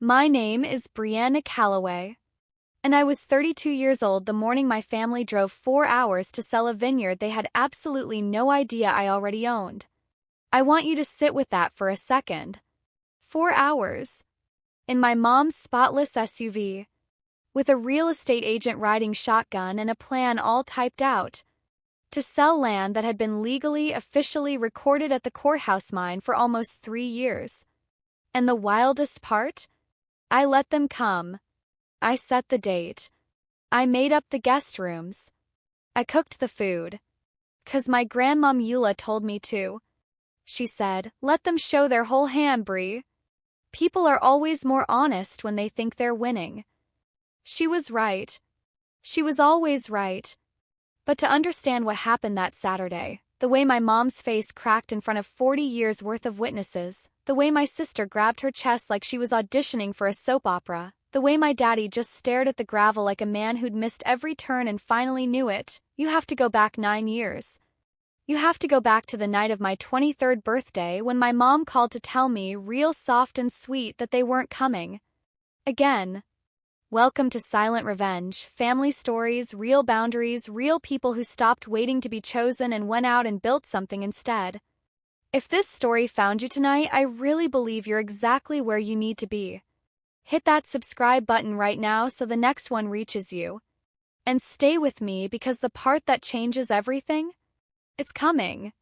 My name is Brianna Calloway, and I was 32 years old the morning my family drove 4 hours to sell a vineyard they had absolutely no idea I already owned. I want you to sit with that for a second. 4 hours. In my mom's spotless SUV, with a real estate agent riding shotgun and a plan all typed out, to sell land that had been legally, officially recorded at the courthouse mine for almost 3 years. And the wildest part? I let them come. I set the date. I made up the guest rooms. I cooked the food. 'Cause my Grandma Eula told me to. She said, "Let them show their whole hand, Brie. People are always more honest when they think they're winning." She was right. She was always right. But to understand what happened that Saturday, the way my mom's face cracked in front of 40 years' worth of witnesses, the way my sister grabbed her chest like she was auditioning for a soap opera, the way my daddy just stared at the gravel like a man who'd missed every turn and finally knew it, you have to go back 9 years. You have to go back to the night of my 23rd birthday when my mom called to tell me, real soft and sweet, that they weren't coming. Again. Welcome to Silent Revenge, family stories, real boundaries, real people who stopped waiting to be chosen and went out and built something instead. If this story found you tonight, I really believe you're exactly where you need to be. Hit that subscribe button right now so the next one reaches you. And stay with me because the part that changes everything? It's coming.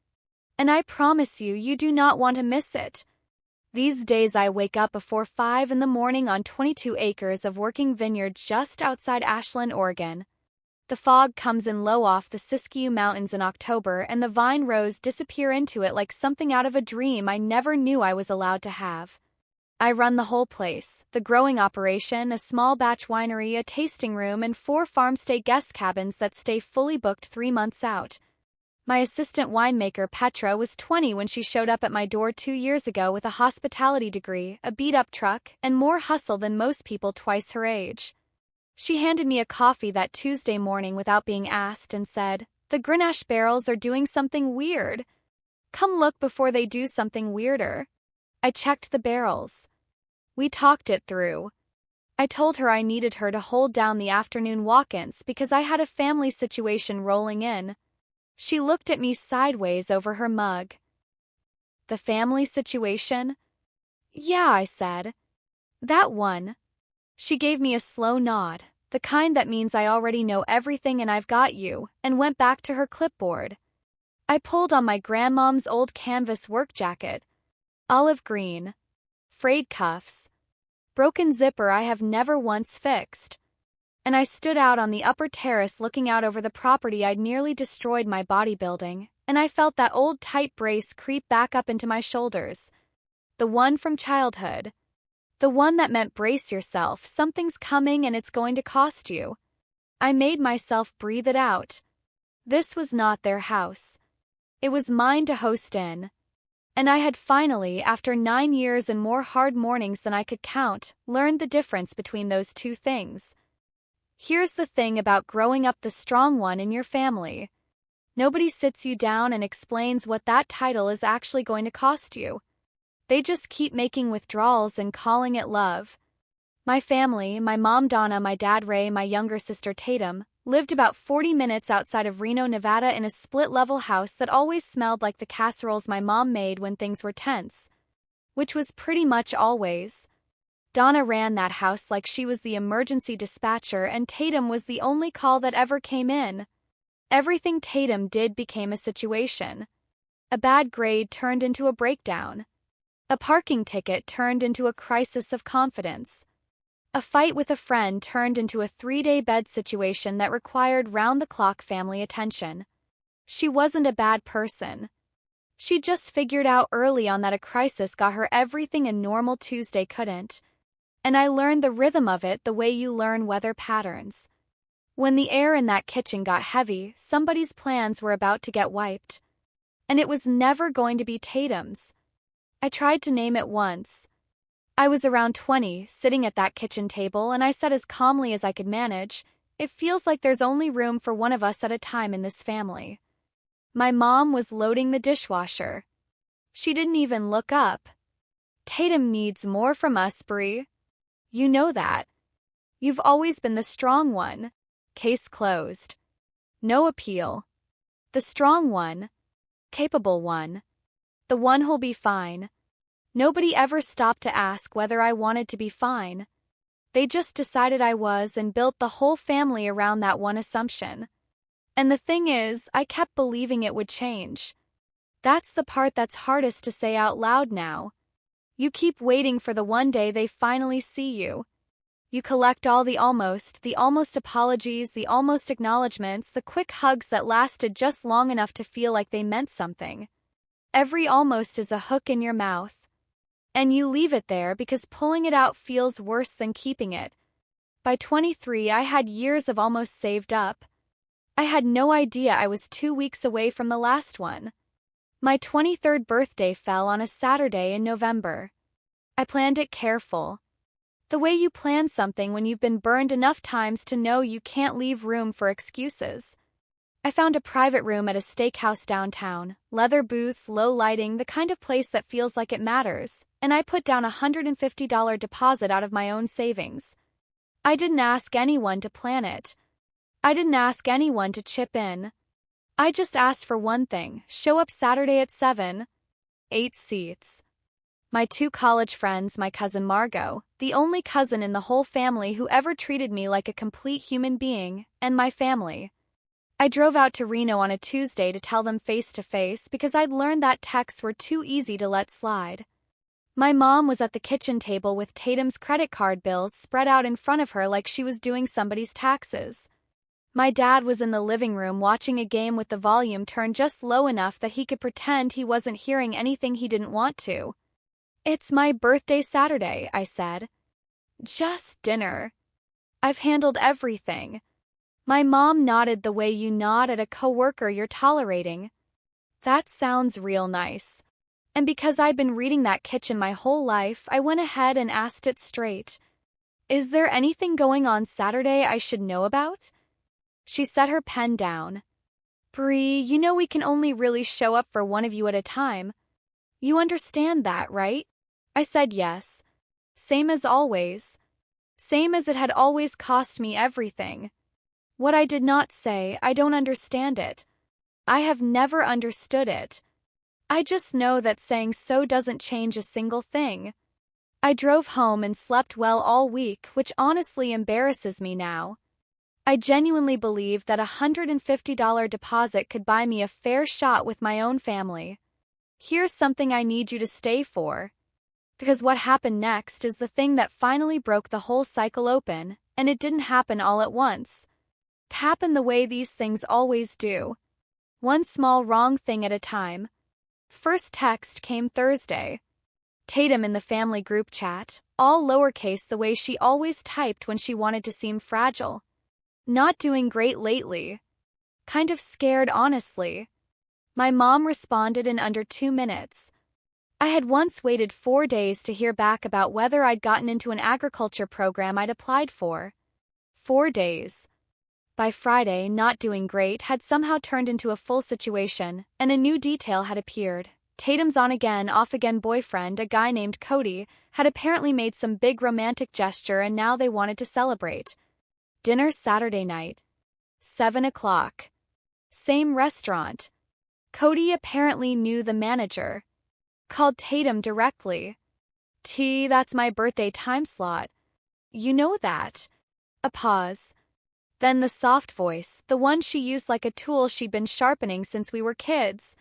And I promise you, you do not want to miss it. These days I wake up before 5 in the morning on 22 acres of working vineyard just outside Ashland, Oregon. The fog comes in low off the Siskiyou Mountains in October and the vine rows disappear into it like something out of a dream I never knew I was allowed to have. I run the whole place, the growing operation, a small batch winery, a tasting room, and 4 farmstay guest cabins that stay fully booked 3 months out. My assistant winemaker Petra was 20 when she showed up at my door 2 years ago with a hospitality degree, a beat-up truck, and more hustle than most people twice her age. She handed me a coffee that Tuesday morning without being asked and said, "The Grenache barrels are doing something weird. Come look before they do something weirder." I checked the barrels. We talked it through. I told her I needed her to hold down the afternoon walk-ins because I had a family situation rolling in. She looked at me sideways over her mug. "The family situation?" "Yeah," I said. "That one." She gave me a slow nod, the kind that means I already know everything and I've got you, and went back to her clipboard. I pulled on my grandmom's old canvas work jacket. Olive green. Frayed cuffs. Broken zipper I have never once fixed. And I stood out on the upper terrace looking out over the property I'd nearly destroyed my bodybuilding, and I felt that old tight brace creep back up into my shoulders. The one from childhood. The one that meant brace yourself, something's coming and it's going to cost you. I made myself breathe it out. This was not their house. It was mine to host in. And I had finally, after 9 years and more hard mornings than I could count, learned the difference between those two things. Here's the thing about growing up the strong one in your family. Nobody sits you down and explains what that title is actually going to cost you. They just keep making withdrawals and calling it love. My family, my mom Donna, my dad Ray, my younger sister Tatum, lived about 40 minutes outside of Reno, Nevada in a split-level house that always smelled like the casseroles my mom made when things were tense. Which was pretty much always. Donna ran that house like she was the emergency dispatcher and Tatum was the only call that ever came in. Everything Tatum did became a situation. A bad grade turned into a breakdown. A parking ticket turned into a crisis of confidence. A fight with a friend turned into a 3-day bed situation that required round-the-clock family attention. She wasn't a bad person. She just figured out early on that a crisis got her everything a normal Tuesday couldn't. And I learned the rhythm of it the way you learn weather patterns. When the air in that kitchen got heavy, somebody's plans were about to get wiped. And it was never going to be Tatum's. I tried to name it once. I was around 20, sitting at that kitchen table, and I said as calmly as I could manage, "It feels like there's only room for one of us at a time in this family." My mom was loading the dishwasher. She didn't even look up. "Tatum needs more from us, Brie." You know that. You've always been the strong one. Case closed. No appeal. The strong one. Capable one. The one who'll be fine. Nobody ever stopped to ask whether I wanted to be fine. They just decided I was and built the whole family around that one assumption. And the thing is, I kept believing it would change. That's the part that's hardest to say out loud now. You keep waiting for the one day they finally see you. You collect all the almost apologies, the almost acknowledgments, the quick hugs that lasted just long enough to feel like they meant something. Every almost is a hook in your mouth. And you leave it there because pulling it out feels worse than keeping it. By 23, I had years of almost saved up. I had no idea I was 2 weeks away from the last one. My 23rd birthday fell on a Saturday in November. I planned it careful. The way you plan something when you've been burned enough times to know you can't leave room for excuses. I found a private room at a steakhouse downtown, leather booths, low lighting, the kind of place that feels like it matters, and I put down a $150 deposit out of my own savings. I didn't ask anyone to plan it. I didn't ask anyone to chip in. I just asked for one thing: show up Saturday at 7. 8 seats. My 2 college friends, my cousin Margot, the only cousin in the whole family who ever treated me like a complete human being, and my family. I drove out to Reno on a Tuesday to tell them face to face because I'd learned that texts were too easy to let slide. My mom was at the kitchen table with Tatum's credit card bills spread out in front of her like she was doing somebody's taxes. My dad was in the living room watching a game with the volume turned just low enough that he could pretend he wasn't hearing anything he didn't want to. "It's my birthday Saturday," I said. "Just dinner. I've handled everything." My mom nodded the way you nod at a coworker you're tolerating. That sounds real nice. And because I'd been reading that kitchen my whole life, I went ahead and asked it straight. "Is there anything going on Saturday I should know about?" She set her pen down. "Bree, you know we can only really show up for one of you at a time. You understand that, right?" I said yes. Same as always. Same as it had always cost me everything. What I did not say, I don't understand it. I have never understood it. I just know that saying so doesn't change a single thing. I drove home and slept well all week, which honestly embarrasses me now. I genuinely believed that a $150 deposit could buy me a fair shot with my own family. Here's something I need you to stay for. Because what happened next is the thing that finally broke the whole cycle open, and it didn't happen all at once. It happened the way these things always do. One small wrong thing at a time. First text came Thursday. Tatum in the family group chat, all lowercase the way she always typed when she wanted to seem fragile. "Not doing great lately. Kind of scared, honestly." My mom responded in under 2 minutes. I had once waited 4 days to hear back about whether I'd gotten into an agriculture program I'd applied for. 4 days. By Friday, not doing great had somehow turned into a full situation, and a new detail had appeared. Tatum's on-again, off-again boyfriend, a guy named Cody, had apparently made some big romantic gesture and now they wanted to celebrate. Dinner Saturday night. 7 o'clock. Same restaurant. Cody apparently knew the manager. Called Tatum directly. That's my birthday time slot. You know that." A pause. Then the soft voice, the one she used like a tool she'd been sharpening since we were kids.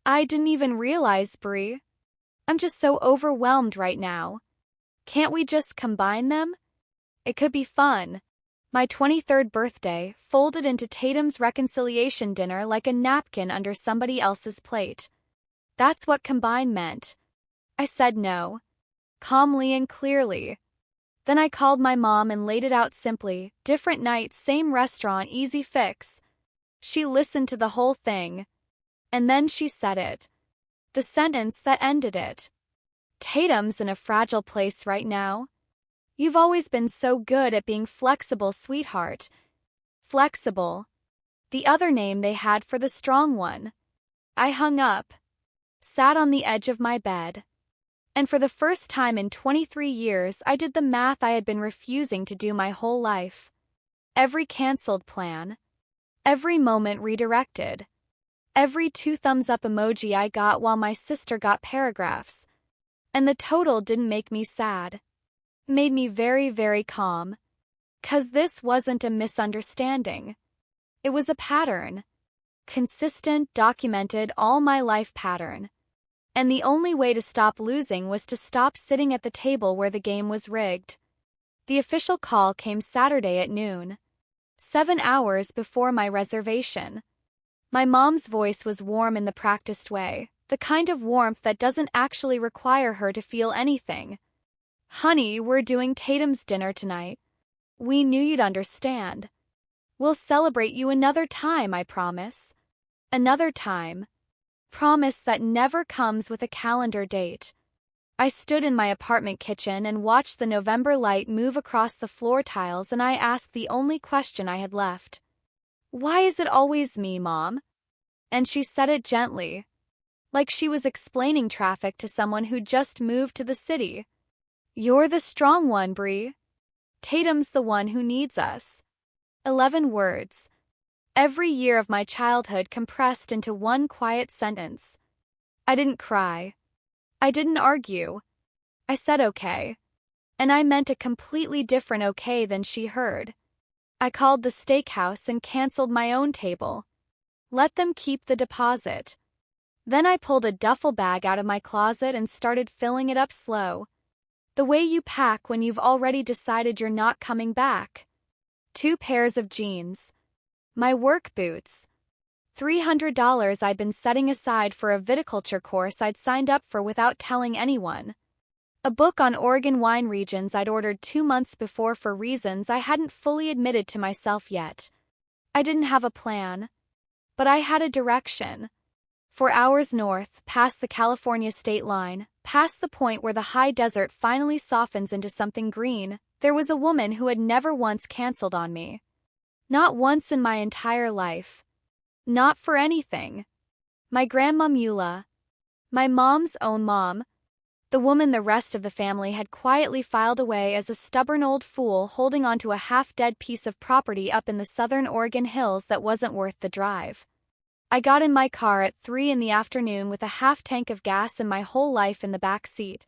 "I didn't even realize, Bree. I'm just so overwhelmed right now. Can't we just combine them? It could be fun." My 23rd birthday folded into Tatum's reconciliation dinner like a napkin under somebody else's plate. That's what combine meant. I said no. Calmly and clearly. Then I called my mom and laid it out simply. Different night, same restaurant, easy fix. She listened to the whole thing. And then she said it. The sentence that ended it. "Tatum's in a fragile place right now. You've always been so good at being flexible, sweetheart." Flexible. The other name they had for the strong one. I hung up. Sat on the edge of my bed. And for the first time in 23 years, I did the math I had been refusing to do my whole life. Every canceled plan. Every moment redirected. Every 2 thumbs up emoji I got while my sister got paragraphs. And the total didn't make me sad. It made me very, very calm. 'Cause this wasn't a misunderstanding. It was a pattern. Consistent, documented, all my life pattern. And the only way to stop losing was to stop sitting at the table where the game was rigged. The official call came Saturday at noon. 7 hours before my reservation. My mom's voice was warm in the practiced way, the kind of warmth that doesn't actually require her to feel anything. "Honey, we're doing Tatum's dinner tonight. We knew you'd understand. We'll celebrate you another time, I promise. Another time. Promise that never comes with a calendar date." I stood in my apartment kitchen and watched the November light move across the floor tiles, and I asked the only question I had left. "Why is it always me, Mom?" And she said it gently, like she was explaining traffic to someone who just moved to the city. "You're the strong one, Bree. Tatum's the one who needs us." 11 words. Every year of my childhood compressed into one quiet sentence. I didn't cry. I didn't argue. I said okay. And I meant a completely different okay than she heard. I called the steakhouse and canceled my own table. Let them keep the deposit. Then I pulled a duffel bag out of my closet and started filling it up slow. The way you pack when you've already decided you're not coming back. 2 pairs of jeans. My work boots. $300 I'd been setting aside for a viticulture course I'd signed up for without telling anyone. A book on Oregon wine regions I'd ordered 2 months before for reasons I hadn't fully admitted to myself yet. I didn't have a plan. But I had a direction. 4 hours north, past the California state line, past the point where the high desert finally softens into something green, there was a woman who had never once canceled on me. Not once in my entire life. Not for anything. My Grandma Eula. My mom's own mom. The woman the rest of the family had quietly filed away as a stubborn old fool holding onto a half-dead piece of property up in the southern Oregon hills that wasn't worth the drive. I got in my car at 3 in the afternoon with a half tank of gas and my whole life in the back seat.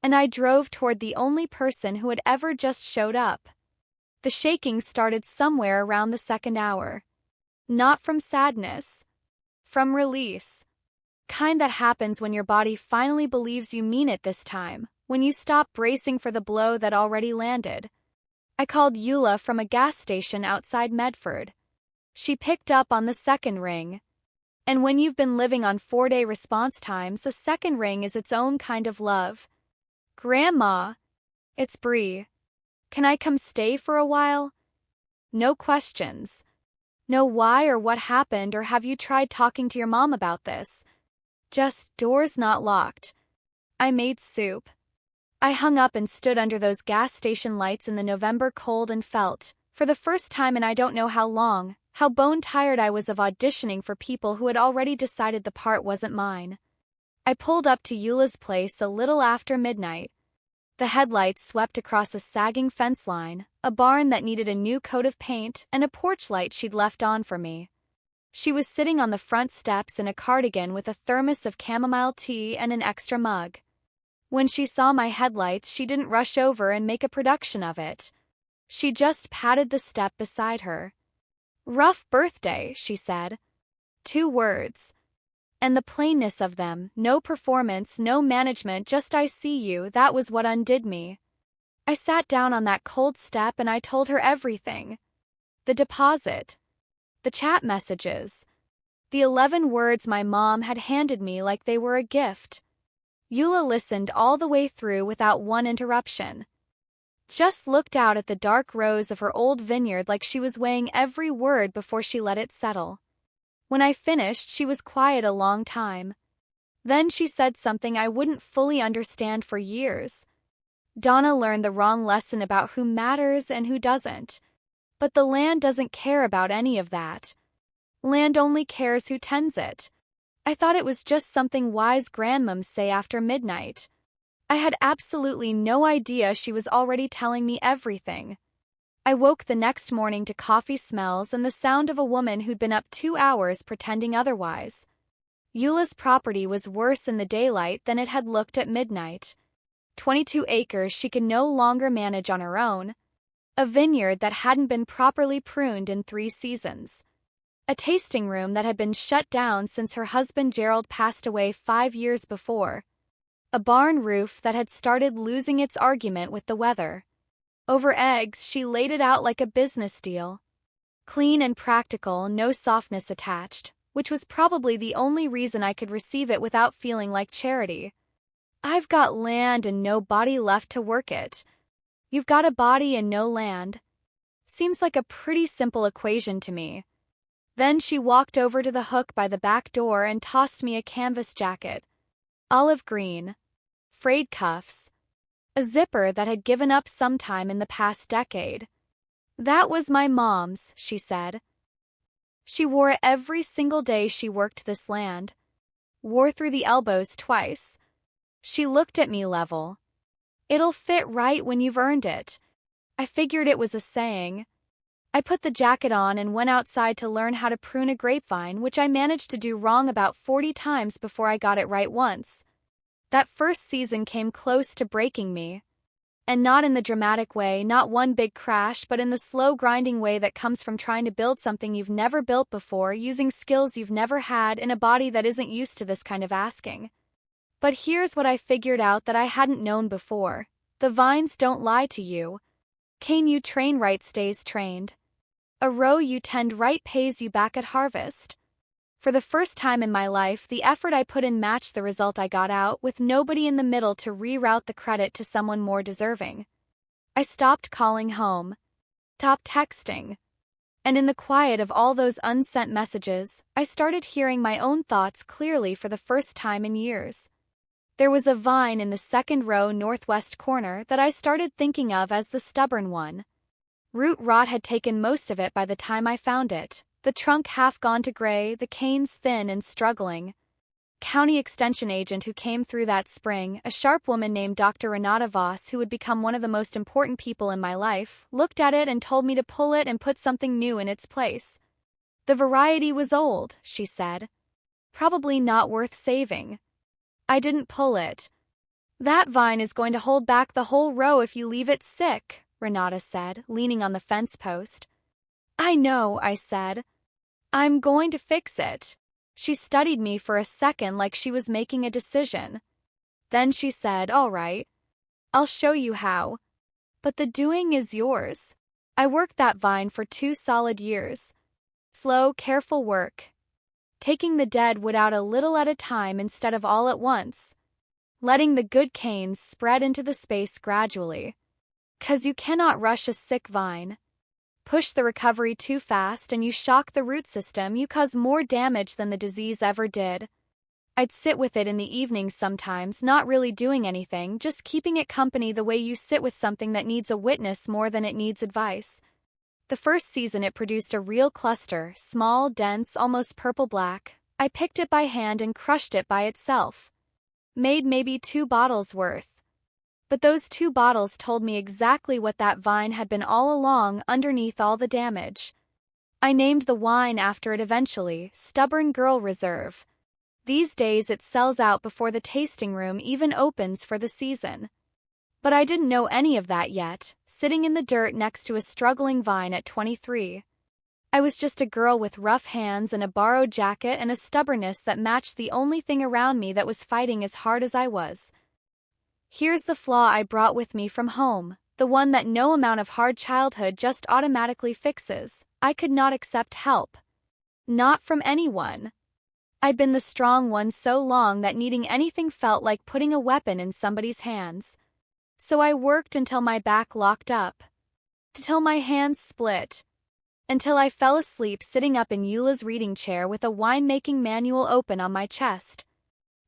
And I drove toward the only person who had ever just showed up. The shaking started somewhere around the 2nd hour. Not from sadness. From release. Kind that happens when your body finally believes you mean it this time, when you stop bracing for the blow that already landed. I called Eula from a gas station outside Medford. She picked up on the 2nd ring. And when you've been living on 4-day response times, a 2nd ring is its own kind of love. "Grandma, it's Bree. Can I come stay for a while?" No questions. No why or what happened or have you tried talking to your mom about this. Just doors not locked. I made soup. I hung up and stood under those gas station lights in the November cold and felt, for the first time in I don't know how long, how bone-tired I was of auditioning for people who had already decided the part wasn't mine. I pulled up to Eula's place a little after midnight. The headlights swept across a sagging fence line, a barn that needed a new coat of paint, and a porch light she'd left on for me. She was sitting on the front steps in a cardigan with a thermos of chamomile tea and an extra mug. When she saw my headlights, she didn't rush over and make a production of it. She just patted the step beside her. "Rough birthday," she said. 2 words. And the plainness of them, no performance, no management, just "I see you," that was what undid me. I sat down on that cold step and I told her everything. The deposit. The chat messages. The 11 words my mom had handed me like they were a gift. Eula listened all the way through without one interruption. Just looked out at the dark rows of her old vineyard like she was weighing every word before she let it settle. When I finished, she was quiet a long time. Then she said something I wouldn't fully understand for years. Donna learned the wrong lesson about who matters and who doesn't. But the land doesn't care about any of that. Land only cares who tends it. I thought it was just something wise grandmoms say after midnight. I had absolutely no idea she was already telling me everything. I woke the next morning to coffee smells and the sound of a woman who'd been up 2 hours pretending otherwise. Eula's property was worse in the daylight than it had looked at midnight. 22 acres she could no longer manage on her own. A vineyard that hadn't been properly pruned in 3 seasons. A tasting room that had been shut down since her husband Gerald passed away 5 years before. A barn roof that had started losing its argument with the weather. Over eggs, she laid it out like a business deal. Clean and practical, no softness attached, which was probably the only reason I could receive it without feeling like charity. I've got land and no body left to work it. You've got a body and no land. Seems like a pretty simple equation to me. Then she walked over to the hook by the back door and tossed me a canvas jacket. Olive green. Frayed cuffs. A zipper that had given up sometime in the past decade. That was my mom's, she said. She wore it every single day she worked this land. Wore through the elbows twice. She looked at me level. It'll fit right when you've earned it. I figured it was a saying. I put the jacket on and went outside to learn how to prune a grapevine, which I managed to do wrong about 40 times before I got it right once. That first season came close to breaking me. And not in the dramatic way, not one big crash, but in the slow grinding way that comes from trying to build something you've never built before, using skills you've never had in a body that isn't used to this kind of asking. But here's what I figured out that I hadn't known before. The vines don't lie to you. Cane you train right stays trained. A row you tend right pays you back at harvest. For the first time in my life, the effort I put in matched the result I got out, with nobody in the middle to reroute the credit to someone more deserving. I stopped calling home. Stopped texting. And in the quiet of all those unsent messages, I started hearing my own thoughts clearly for the first time in years. There was a vine in the second row northwest corner that I started thinking of as the stubborn one. Root rot had taken most of it by the time I found it. The trunk half gone to gray, the canes thin and struggling. County extension agent who came through that spring, a sharp woman named Dr. Renata Voss, who would become one of the most important people in my life, looked at it and told me to pull it and put something new in its place. The variety was old, she said. Probably not worth saving. I didn't pull it. That vine is going to hold back the whole row if you leave it sick, Renata said, leaning on the fence post. I know, I said. I'm going to fix it. She studied me for a second like she was making a decision. Then she said, all right. I'll show you how. But the doing is yours. I worked that vine for 2 solid years. Slow, careful work. Taking the dead wood out a little at a time instead of all at once. Letting the good canes spread into the space gradually. 'Cause you cannot rush a sick vine. Push the recovery too fast and you shock the root system, you cause more damage than the disease ever did. I'd sit with it in the evenings sometimes, not really doing anything, just keeping it company the way you sit with something that needs a witness more than it needs advice. The first season it produced a real cluster, small, dense, almost purple-black. I picked it by hand and crushed it by itself. Made maybe 2 bottles worth. But those 2 bottles told me exactly what that vine had been all along underneath all the damage. I named the wine after it eventually, Stubborn Girl Reserve. These days it sells out before the tasting room even opens for the season. But I didn't know any of that yet, sitting in the dirt next to a struggling vine at 23. I was just a girl with rough hands and a borrowed jacket and a stubbornness that matched the only thing around me that was fighting as hard as I was. Here's the flaw I brought with me from home, the one that no amount of hard childhood just automatically fixes. I could not accept help. Not from anyone. I'd been the strong one so long that needing anything felt like putting a weapon in somebody's hands. So I worked until my back locked up. Till my hands split. Until I fell asleep sitting up in Eula's reading chair with a winemaking manual open on my chest.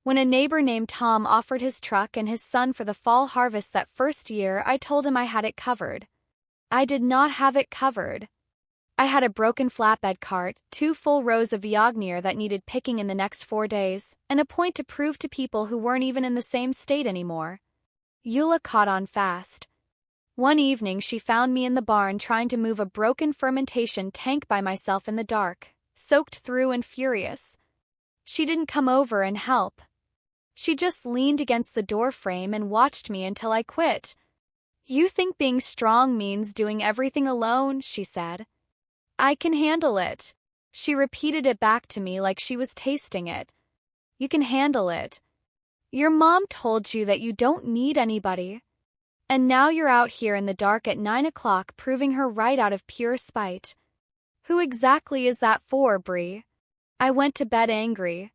When a neighbor named Tom offered his truck and his son for the fall harvest that first year, I told him I had it covered. I did not have it covered. I had a broken flatbed cart, 2 full rows of Viognier that needed picking in the next 4 days, and a point to prove to people who weren't even in the same state anymore. Eula caught on fast. One evening she found me in the barn trying to move a broken fermentation tank by myself in the dark, soaked through and furious. She didn't come over and help. She just leaned against the door frame and watched me until I quit. "You think being strong means doing everything alone," she said. "I can handle it." She repeated it back to me like she was tasting it. "You can handle it. Your mom told you that you don't need anybody. And now you're out here in the dark at 9 o'clock proving her right out of pure spite. Who exactly is that for, Brie?" I went to bed angry,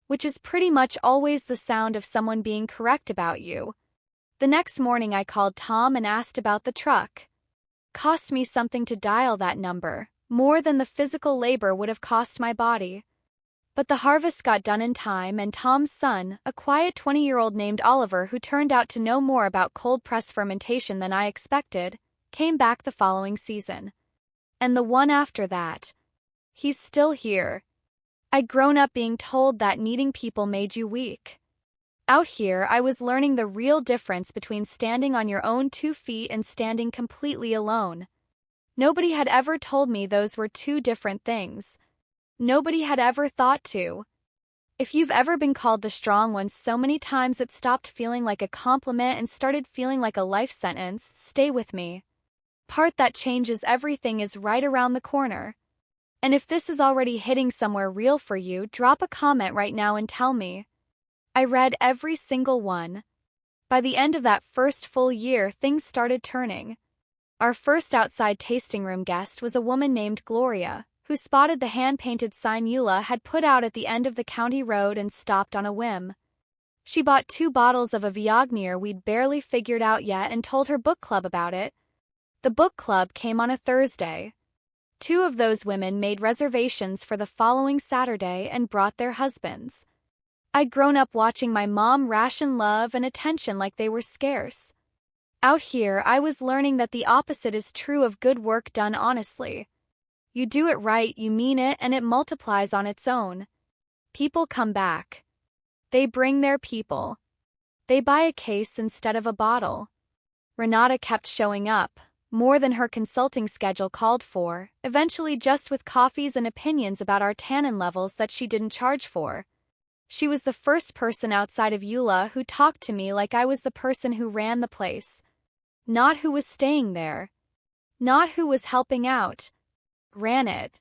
which is pretty much always the sound of someone being correct about you. The next morning I called Tom and asked about the truck. Cost me something to dial that number, more than the physical labor would have cost my body. But the harvest got done in time, and Tom's son, a quiet 20-year-old named Oliver who turned out to know more about cold-press fermentation than I expected, came back the following season. And the one after that. He's still here. I'd grown up being told that needing people made you weak. Out here, I was learning the real difference between standing on your own 2 feet and standing completely alone. Nobody had ever told me those were two different things. Nobody had ever thought to. If you've ever been called the strong one so many times it stopped feeling like a compliment and started feeling like a life sentence, stay with me. Part that changes everything is right around the corner. And if this is already hitting somewhere real for you, drop a comment right now and tell me. I read every single one. By the end of that first full year, things started turning. Our first outside tasting room guest was a woman named Gloria, who spotted the hand-painted sign Eula had put out at the end of the county road and stopped on a whim. She bought 2 bottles of a Viognier we'd barely figured out yet and told her book club about it. The book club came on a Thursday. 2 of those women made reservations for the following Saturday and brought their husbands. I'd grown up watching my mom ration love and attention like they were scarce. Out here, I was learning that the opposite is true of good work done honestly. You do it right, you mean it, and it multiplies on its own. People come back. They bring their people. They buy a case instead of a bottle. Renata kept showing up, more than her consulting schedule called for, eventually just with coffees and opinions about our tannin levels that she didn't charge for. She was the first person outside of Eula who talked to me like I was the person who ran the place. Not who was staying there. Not who was helping out. Ran it.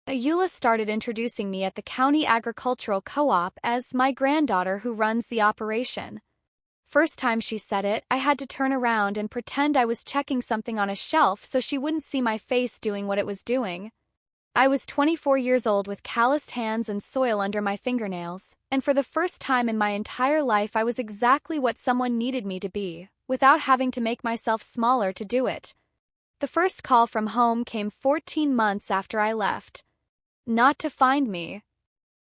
Eula started introducing me at the county agricultural co-op as my granddaughter who runs the operation. First time she said it, I had to turn around and pretend I was checking something on a shelf so she wouldn't see my face doing what it was doing. I was 24 years old with calloused hands and soil under my fingernails, and for the first time in my entire life I was exactly what someone needed me to be, without having to make myself smaller to do it. The first call from home came 14 months after I left. Not to find me.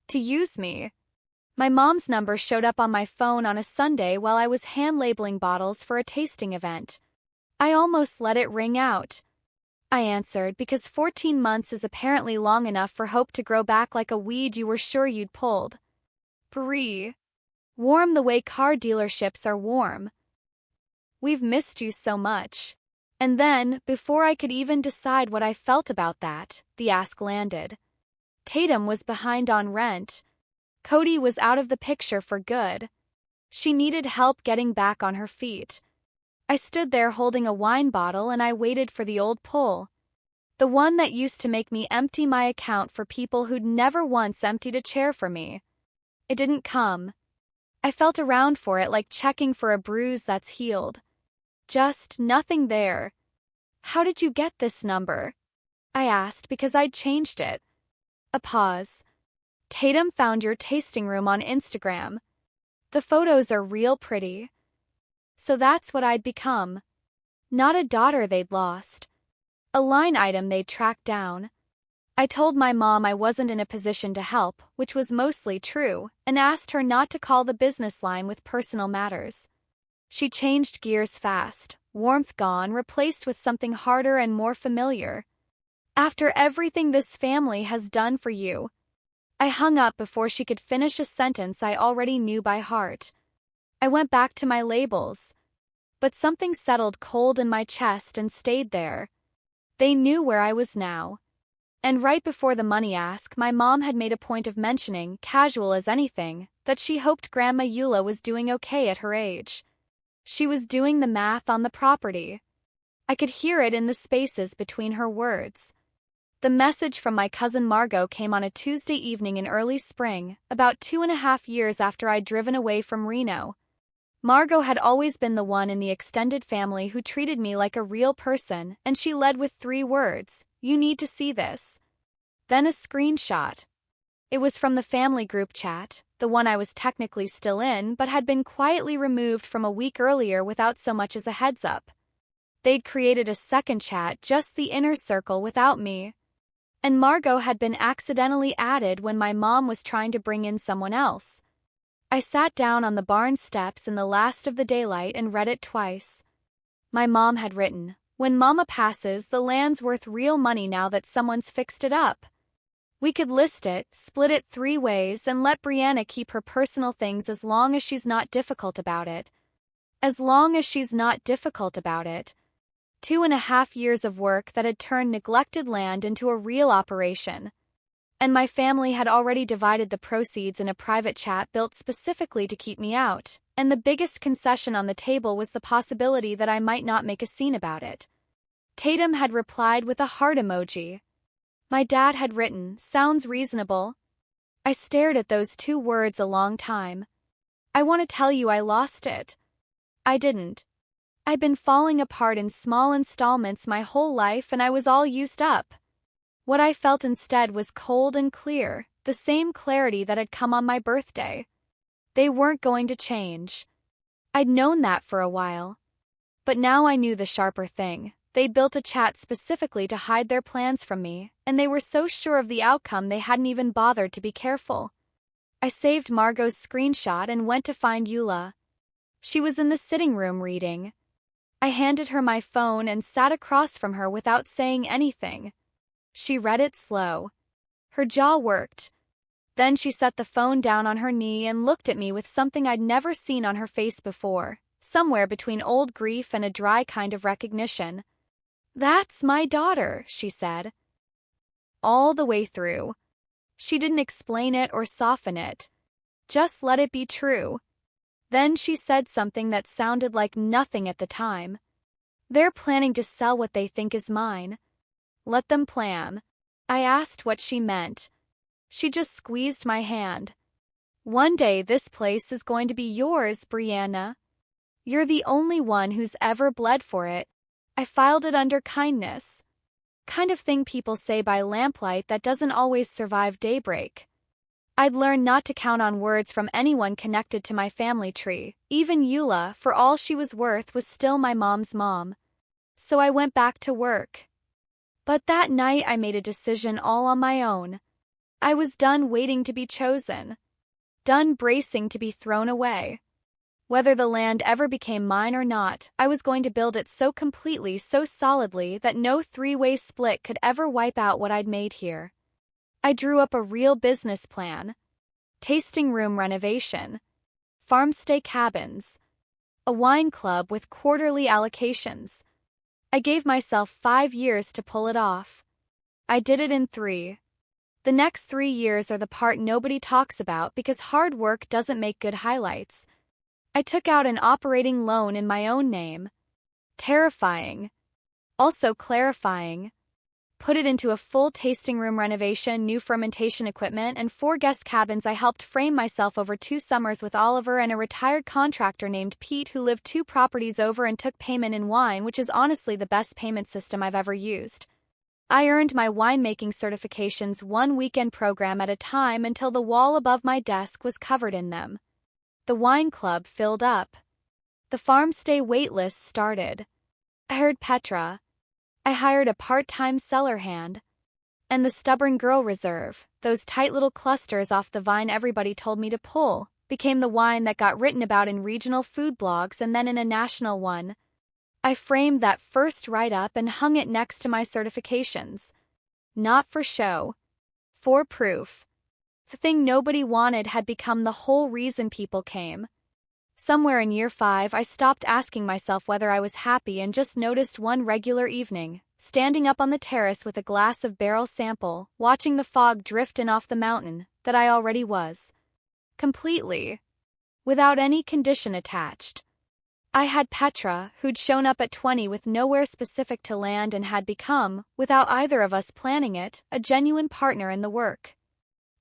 To use me. My mom's number showed up on my phone on a Sunday while I was hand-labeling bottles for a tasting event. I almost let it ring out. I answered because 14 months is apparently long enough for hope to grow back like a weed you were sure you'd pulled. Brie. Warm the way car dealerships are warm. We've missed you so much. And then, before I could even decide what I felt about that, the ask landed. Tatum was behind on rent. Cody was out of the picture for good. She needed help getting back on her feet. I stood there holding a wine bottle and I waited for the old pull. The one that used to make me empty my account for people who'd never once emptied a chair for me. It didn't come. I felt around for it like checking for a bruise that's healed. Just nothing there. How did you get this number? I asked because I'd changed it. A pause. Tatum found your tasting room on Instagram. The photos are real pretty. So that's what I'd become. Not a daughter they'd lost. A line item they'd tracked down. I told my mom I wasn't in a position to help, which was mostly true, and asked her not to call the business line with personal matters. She changed gears fast, warmth gone, replaced with something harder and more familiar. After everything this family has done for you. I hung up before she could finish a sentence I already knew by heart. I went back to my labels. But something settled cold in my chest and stayed there. They knew where I was now. And right before the money ask, my mom had made a point of mentioning, casual as anything, that she hoped Grandma Eula was doing okay at her age. She was doing the math on the property. I could hear it in the spaces between her words. The message from my cousin Margot came on a Tuesday evening in early spring, about 2.5 years after I'd driven away from Reno. Margot had always been the one in the extended family who treated me like a real person, and she led with 3 words, "You need to see this." Then a screenshot. It was from the family group chat, the one I was technically still in but had been quietly removed from a week earlier without so much as a heads up. They'd created a second chat, just the inner circle, without me. And Margot had been accidentally added when my mom was trying to bring in someone else. I sat down on the barn steps in the last of the daylight and read it twice. My mom had written, "When Mama passes, the land's worth real money now that someone's fixed it up. We could list it, split it 3 ways, and let Brianna keep her personal things as long as she's not difficult about it. As long as she's not difficult about it." 2.5 years of work that had turned neglected land into a real operation. And my family had already divided the proceeds in a private chat built specifically to keep me out, and the biggest concession on the table was the possibility that I might not make a scene about it. Tatum had replied with a heart emoji. My dad had written, "Sounds reasonable." I stared at those 2 words a long time. I want to tell you I lost it. I didn't. I'd been falling apart in small installments my whole life, and I was all used up. What I felt instead was cold and clear, the same clarity that had come on my birthday. They weren't going to change. I'd known that for a while. But now I knew the sharper thing. They'd built a chat specifically to hide their plans from me, and they were so sure of the outcome they hadn't even bothered to be careful. I saved Margot's screenshot and went to find Eula. She was in the sitting room reading. I handed her my phone and sat across from her without saying anything. She read it slow. Her jaw worked. Then she set the phone down on her knee and looked at me with something I'd never seen on her face before, somewhere between old grief and a dry kind of recognition. "That's my daughter," she said. All the way through. She didn't explain it or soften it. Just let it be true. Then she said something that sounded like nothing at the time. "They're planning to sell what they think is mine. Let them plan." I asked what she meant. She just squeezed my hand. "One day this place is going to be yours, Brianna. You're the only one who's ever bled for it." I filed it under kindness. Kind of thing people say by lamplight that doesn't always survive daybreak. I'd learned not to count on words from anyone connected to my family tree. Even Eula, for all she was worth, was still my mom's mom. So I went back to work. But that night I made a decision all on my own. I was done waiting to be chosen. Done bracing to be thrown away. Whether the land ever became mine or not, I was going to build it so completely, so solidly, that no 3-way split could ever wipe out what I'd made here. I drew up a real business plan. Tasting room renovation. Farmstay cabins. A wine club with quarterly allocations. I gave myself 5 years to pull it off. I did it in 3. The next 3 years are the part nobody talks about because hard work doesn't make good highlights. I took out an operating loan in my own name. Terrifying. Also clarifying. Put it into a full tasting room renovation, new fermentation equipment, and 4 guest cabins. I helped frame myself over 2 summers with Oliver and a retired contractor named Pete who lived 2 properties over and took payment in wine, which is honestly the best payment system I've ever used. I earned my winemaking certifications 1 weekend program at a time until the wall above my desk was covered in them. The wine club filled up. The farmstay wait list started. I heard Petra. I hired a part-time cellar hand. And the stubborn girl reserve, those tight little clusters off the vine everybody told me to pull, became the wine that got written about in regional food blogs and then in a national one. I framed that first write-up and hung it next to my certifications. Not for show. For proof. The thing nobody wanted had become the whole reason people came. Somewhere in year 5, I stopped asking myself whether I was happy and just noticed one regular evening, standing up on the terrace with a glass of barrel sample, watching the fog drift in off the mountain, that I already was. Completely. Without any condition attached. I had Petra, who'd shown up at 20 with nowhere specific to land and had become, without either of us planning it, a genuine partner in the work.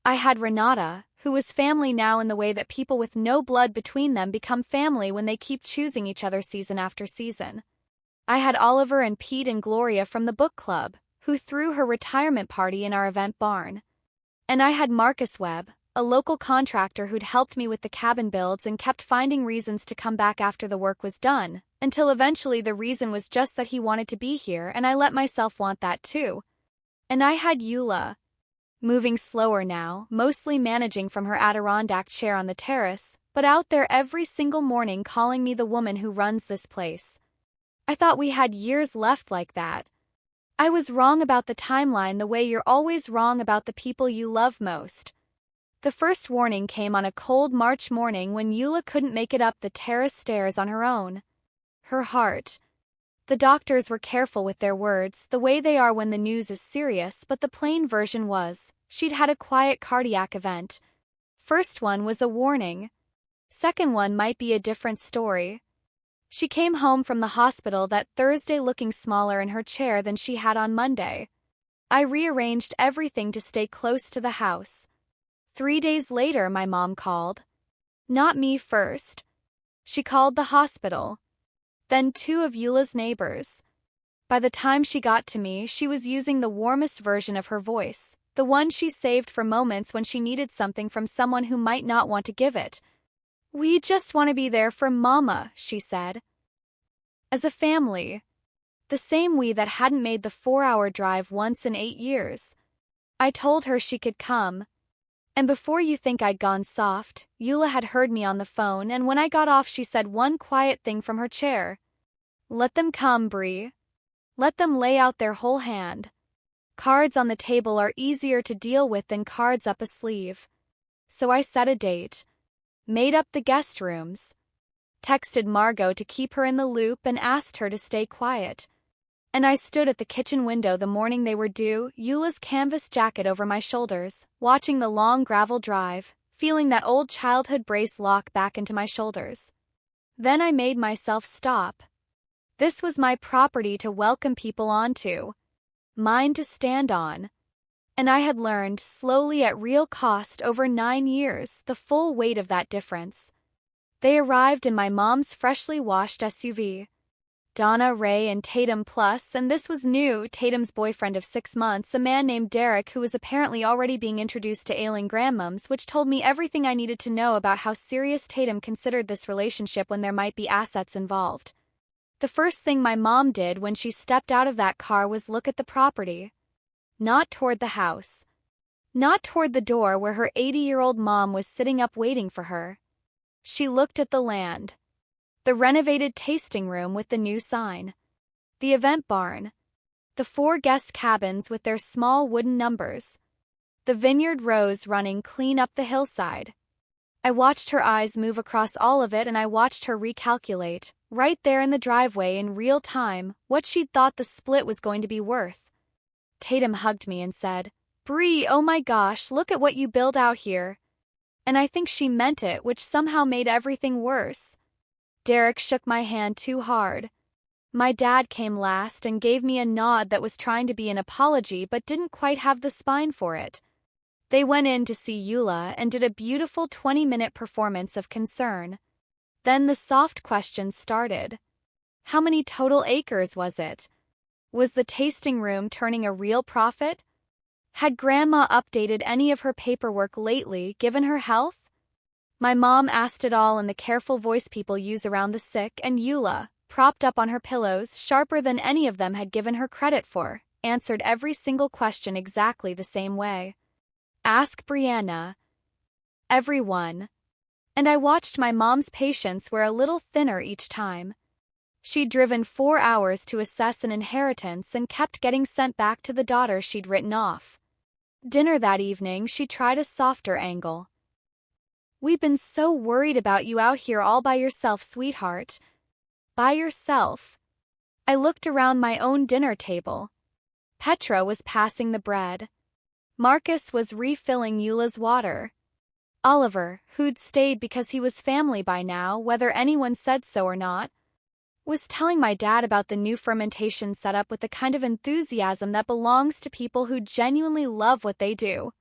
I had Renata, who was family now in the way that people with no blood between them become family when they keep choosing each other season after season. I had Oliver and Pete and Gloria from the book club, who threw her retirement party in our event barn. And I had Marcus Webb, a local contractor who'd helped me with the cabin builds and kept finding reasons to come back after the work was done, until eventually the reason was just that he wanted to be here and I let myself want that too. And I had Eula. Moving slower now, mostly managing from her Adirondack chair on the terrace, but out there every single morning calling me the woman who runs this place. I thought we had years left like that. I was wrong about the timeline the way you're always wrong about the people you love most. The first warning came on a cold March morning when Eula couldn't make it up the terrace stairs on her own. Her heart. The doctors were careful with their words, the way they are when the news is serious, but the plain version was, she'd had a quiet cardiac event. First one was a warning. Second one might be a different story. She came home from the hospital that Thursday looking smaller in her chair than she had on Monday. I rearranged everything to stay close to the house. 3 days later, my mom called. Not me first. She called the hospital. Then 2 of Eula's neighbors. By the time she got to me, she was using the warmest version of her voice, the one she saved for moments when she needed something from someone who might not want to give it. "We just want to be there for Mama," she said. As a family. The same we that hadn't made the 4-hour drive once in 8 years. I told her she could come. And before you think I'd gone soft, Eula had heard me on the phone, and when I got off she said one quiet thing from her chair. "Let them come, Bree. Let them lay out their whole hand. Cards on the table are easier to deal with than cards up a sleeve." So I set a date. Made up the guest rooms. Texted Margot to keep her in the loop and asked her to stay quiet. And I stood at the kitchen window the morning they were due, Eula's canvas jacket over my shoulders, watching the long gravel drive, feeling that old childhood brace lock back into my shoulders. Then I made myself stop. This was my property to welcome people onto. Mine to stand on. And I had learned, slowly at real cost over 9 years, the full weight of that difference. They arrived in my mom's freshly washed SUV. Donna, Ray, and Tatum plus, and this was new, Tatum's boyfriend of 6 months, a man named Derek who was apparently already being introduced to ailing grandmoms, which told me everything I needed to know about how serious Tatum considered this relationship when there might be assets involved. The first thing my mom did when she stepped out of that car was look at the property. Not toward the house. Not toward the door where her 80-year-old mom was sitting up waiting for her. She looked at the land. The renovated tasting room with the new sign. The event barn. The 4 guest cabins with their small wooden numbers. The vineyard rows running clean up the hillside. I watched her eyes move across all of it, and I watched her recalculate, right there in the driveway in real time, what she'd thought the split was going to be worth. Tatum hugged me and said, "Bree, oh my gosh, look at what you built out here." And I think she meant it, which somehow made everything worse. Derek shook my hand too hard. My dad came last and gave me a nod that was trying to be an apology but didn't quite have the spine for it. They went in to see Eula and did a beautiful 20-minute performance of concern. Then the soft questions started. How many total acres was it? Was the tasting room turning a real profit? Had Grandma updated any of her paperwork lately, given her health? My mom asked it all in the careful voice people use around the sick, and Eula, propped up on her pillows, sharper than any of them had given her credit for, answered every single question exactly the same way. Ask Brianna. Everyone. And I watched my mom's patience wear a little thinner each time. She'd driven 4 hours to assess an inheritance and kept getting sent back to the daughter she'd written off. Dinner that evening, she tried a softer angle. We've been so worried about you out here all by yourself, sweetheart. By yourself. I looked around my own dinner table. Petra was passing the bread. Marcus was refilling Eula's water. Oliver, who'd stayed because he was family by now, whether anyone said so or not, was telling my dad about the new fermentation setup with the kind of enthusiasm that belongs to people who genuinely love what they do.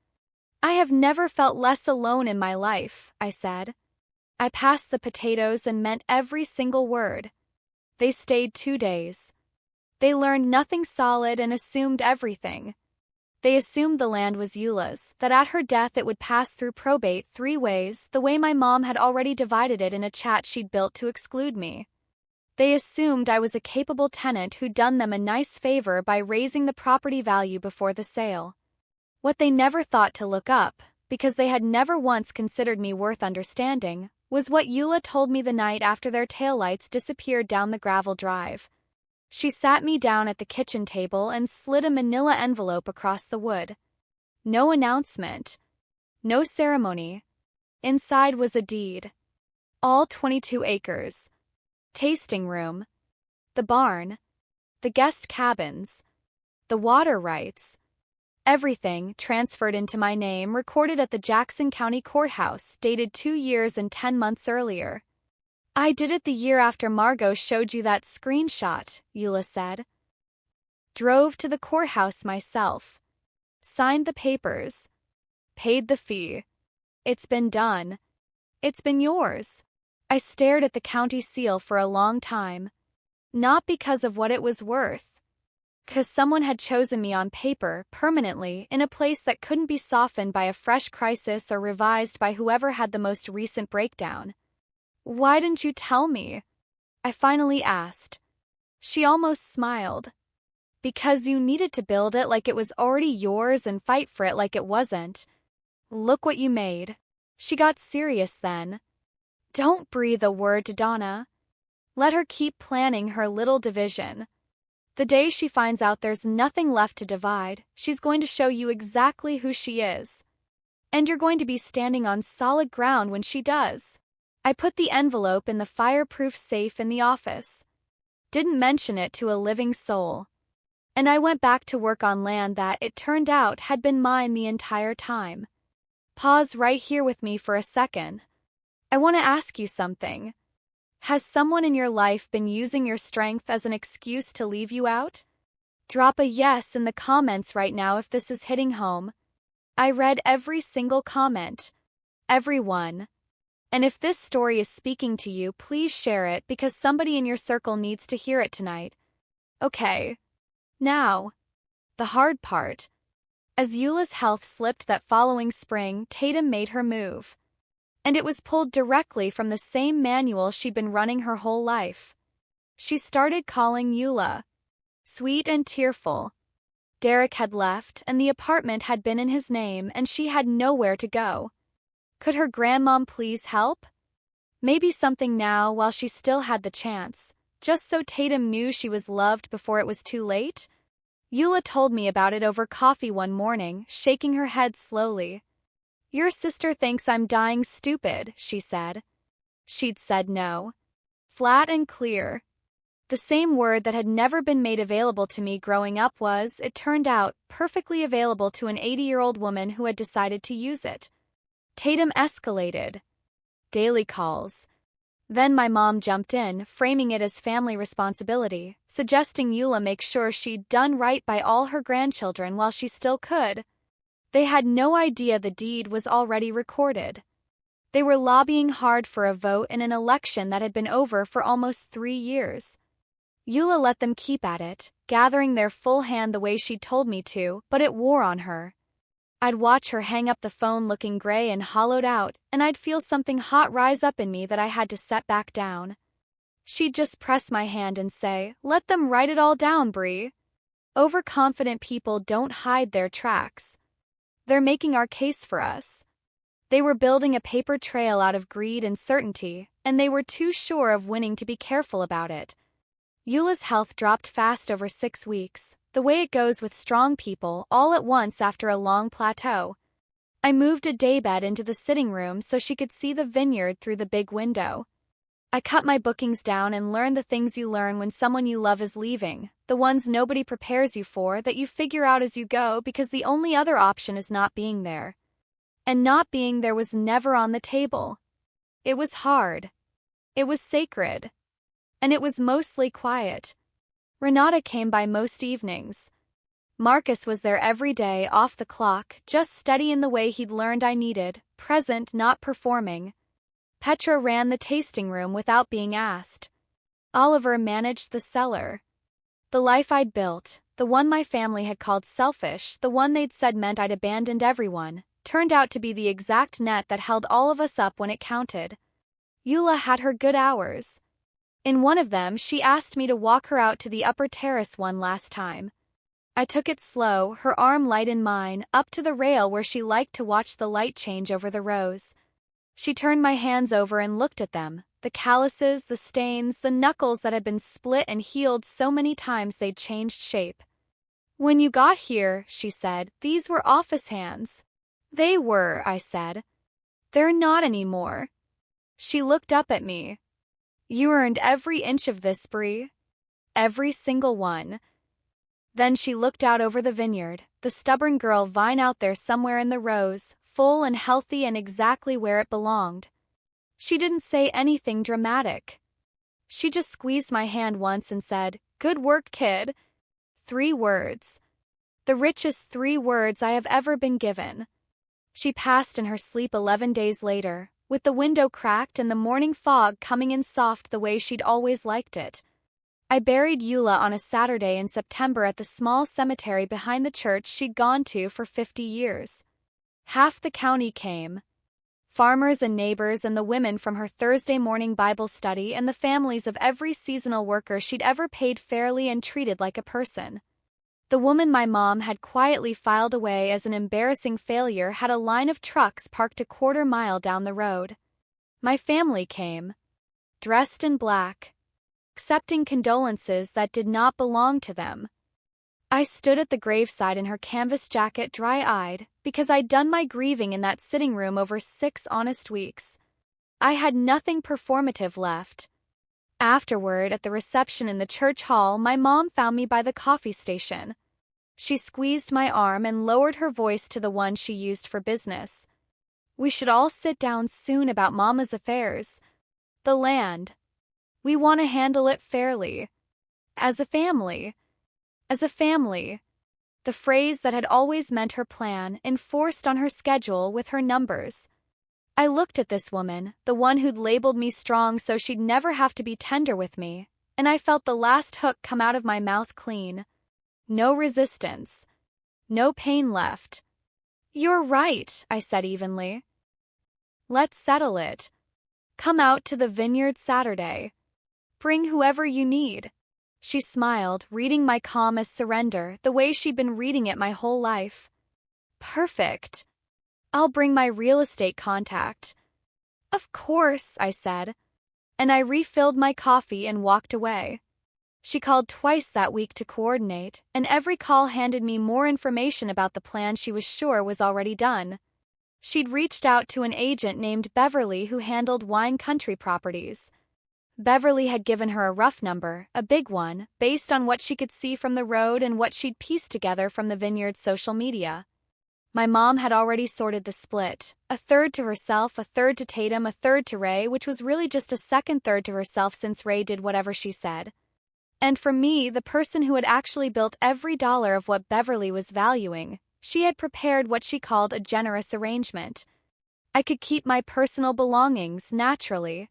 I have never felt less alone in my life, I said. I passed the potatoes and meant every single word. They stayed 2 days. They learned nothing solid and assumed everything. They assumed the land was Eula's, that at her death it would pass through probate 3 ways, the way my mom had already divided it in a chat she'd built to exclude me. They assumed I was a capable tenant who'd done them a nice favor by raising the property value before the sale. What they never thought to look up, because they had never once considered me worth understanding, was what Eula told me the night after their taillights disappeared down the gravel drive. She sat me down at the kitchen table and slid a manila envelope across the wood. No announcement. No ceremony. Inside was a deed. All 22 acres. Tasting room. The barn. The guest cabins. The water rights. Everything transferred into my name, recorded at the Jackson County Courthouse, dated 2 years and 10 months earlier. I did it the year after Margot showed you that screenshot, Eula said. Drove to the courthouse myself. Signed the papers. Paid the fee. It's been done. It's been yours. I stared at the county seal for a long time. Not because of what it was worth. 'Cause someone had chosen me on paper, permanently, in a place that couldn't be softened by a fresh crisis or revised by whoever had the most recent breakdown. Why didn't you tell me? I finally asked. She almost smiled. Because you needed to build it like it was already yours and fight for it like it wasn't. Look what you made. She got serious then. Don't breathe a word to Donna. Let her keep planning her little division. The day she finds out there's nothing left to divide, she's going to show you exactly who she is. And you're going to be standing on solid ground when she does. I put the envelope in the fireproof safe in the office. Didn't mention it to a living soul. And I went back to work on land that, it turned out, had been mine the entire time. Pause right here with me for a second. I want to ask you something. Has someone in your life been using your strength as an excuse to leave you out? Drop a yes in the comments right now if this is hitting home. I read every single comment. Every one. And if this story is speaking to you, please share it because somebody in your circle needs to hear it tonight. Okay. Now, the hard part. As Eula's health slipped that following spring, Tatum made her move. And it was pulled directly from the same manual she'd been running her whole life. She started calling Eula. Sweet and tearful. Derek had left, and the apartment had been in his name, and she had nowhere to go. Could her grandmom please help? Maybe something now while she still had the chance, just so Tatum knew she was loved before it was too late? Eula told me about it over coffee one morning, shaking her head slowly. Your sister thinks I'm dying stupid, she said. She'd said no. Flat and clear. The same word that had never been made available to me growing up was, it turned out, perfectly available to an 80-year-old woman who had decided to use it. Tatum escalated. Daily calls. Then my mom jumped in, framing it as family responsibility, suggesting Eula make sure she'd done right by all her grandchildren while she still could. They had no idea the deed was already recorded. They were lobbying hard for a vote in an election that had been over for almost 3 years. Eula let them keep at it, gathering their full hand the way she'd told me to, but it wore on her. I'd watch her hang up the phone looking gray and hollowed out, and I'd feel something hot rise up in me that I had to set back down. She'd just press my hand and say, "Let them write it all down, Bree. Overconfident people don't hide their tracks. They're making our case for us." They were building a paper trail out of greed and certainty, and they were too sure of winning to be careful about it. Eula's health dropped fast over 6 weeks, the way it goes with strong people all at once after a long plateau. I moved a daybed into the sitting room so she could see the vineyard through the big window. I cut my bookings down and learned the things you learn when someone you love is leaving, the ones nobody prepares you for that you figure out as you go because the only other option is not being there. And not being there was never on the table. It was hard. It was sacred. And it was mostly quiet. Renata came by most evenings. Marcus was there every day, off the clock, just steady in the way he'd learned I needed, present, not performing. Petra ran the tasting room without being asked. Oliver managed the cellar. The life I'd built, the one my family had called selfish, the one they'd said meant I'd abandoned everyone, turned out to be the exact net that held all of us up when it counted. Eula had her good hours. In one of them, she asked me to walk her out to the upper terrace one last time. I took it slow, her arm light in mine, up to the rail where she liked to watch the light change over the rows. She turned my hands over and looked at them, the calluses, the stains, the knuckles that had been split and healed so many times they'd changed shape. "When you got here," she said, "these were office hands." "They were," I said. "They're not anymore." She looked up at me. "You earned every inch of this, Brie. Every single one." Then she looked out over the vineyard, the stubborn girl vine out there somewhere in the rows, full and healthy and exactly where it belonged. She didn't say anything dramatic. She just squeezed my hand once and said, "Good work, kid." 3 words. The richest 3 words I have ever been given. She passed in her sleep 11 days later, with the window cracked and the morning fog coming in soft the way she'd always liked it. I buried Eula on a Saturday in September at the small cemetery behind the church she'd gone to for 50 years. Half the county came. Farmers and neighbors and the women from her Thursday morning Bible study and the families of every seasonal worker she'd ever paid fairly and treated like a person. The woman my mom had quietly filed away as an embarrassing failure had a line of trucks parked a quarter-mile down the road. My family came, dressed in black, accepting condolences that did not belong to them. I stood at the graveside in her canvas jacket, dry-eyed, because I'd done my grieving in that sitting room over 6 honest weeks. I had nothing performative left. Afterward, at the reception in the church hall, my mom found me by the coffee station. She squeezed my arm and lowered her voice to the one she used for business. "We should all sit down soon about Mama's affairs. The land. We want to handle it fairly. As a family. As a family." The phrase that had always meant her plan, enforced on her schedule with her numbers. I looked at this woman, the one who'd labeled me strong so she'd never have to be tender with me, and I felt the last hook come out of my mouth clean. No resistance. No pain left. "You're right," I said evenly. "Let's settle it. Come out to the vineyard Saturday. Bring whoever you need." She smiled, reading my calm as surrender, the way she'd been reading it my whole life. "Perfect. I'll bring my real estate contact." "Of course," I said, and I refilled my coffee and walked away. She called twice that week to coordinate, and every call handed me more information about the plan she was sure was already done. She'd reached out to an agent named Beverly who handled wine country properties. Beverly had given her a rough number, a big one, based on what she could see from the road and what she'd pieced together from the Vineyard's social media. My mom had already sorted the split, a third to herself, a third to Tatum, a third to Ray, which was really just a second third to herself since Ray did whatever she said. And for me, the person who had actually built every dollar of what Beverly was valuing, she had prepared what she called a generous arrangement. I could keep my personal belongings, naturally.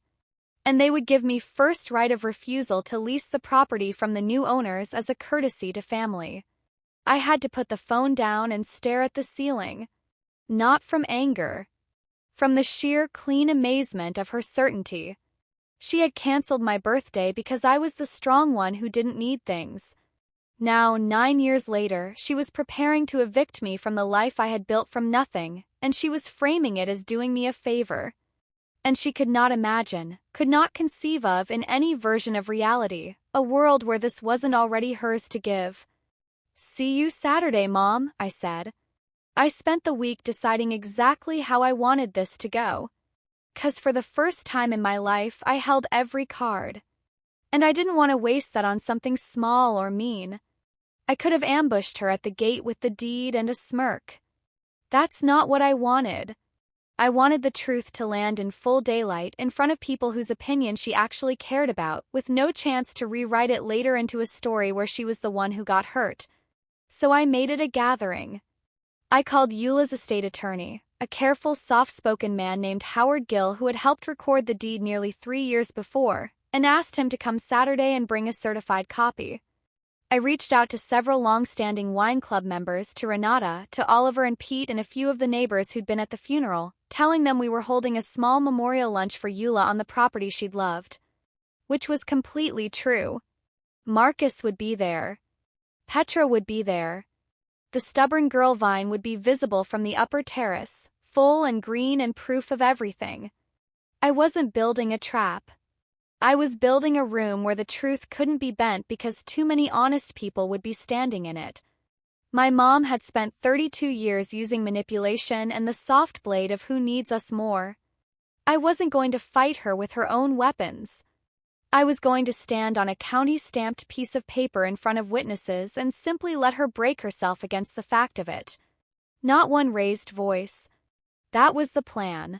And they would give me first right of refusal to lease the property from the new owners as a courtesy to family. I had to put the phone down and stare at the ceiling. Not from anger. From the sheer, clean amazement of her certainty. She had canceled my birthday because I was the strong one who didn't need things. Now, 9 years later, she was preparing to evict me from the life I had built from nothing, and she was framing it as doing me a favor. And she could not imagine, could not conceive of in any version of reality, a world where this wasn't already hers to give. "See you Saturday, Mom," I said. I spent the week deciding exactly how I wanted this to go. 'Cause for the first time in my life, I held every card. And I didn't want to waste that on something small or mean. I could have ambushed her at the gate with the deed and a smirk. That's not what I wanted. I wanted the truth to land in full daylight in front of people whose opinion she actually cared about, with no chance to rewrite it later into a story where she was the one who got hurt. So I made it a gathering. I called Eula's estate attorney, a careful, soft-spoken man named Howard Gill who had helped record the deed nearly 3 years before, and asked him to come Saturday and bring a certified copy. I reached out to several long-standing wine club members, to Renata, to Oliver and Pete, and a few of the neighbors who'd been at the funeral, telling them we were holding a small memorial lunch for Eula on the property she'd loved. Which was completely true. Marcus would be there. Petra would be there. The stubborn girl vine would be visible from the upper terrace, full and green and proof of everything. I wasn't building a trap. I was building a room where the truth couldn't be bent because too many honest people would be standing in it. My mom had spent 32 years using manipulation and the soft blade of who needs us more. I wasn't going to fight her with her own weapons. I was going to stand on a county-stamped piece of paper in front of witnesses and simply let her break herself against the fact of it. Not one raised voice. That was the plan.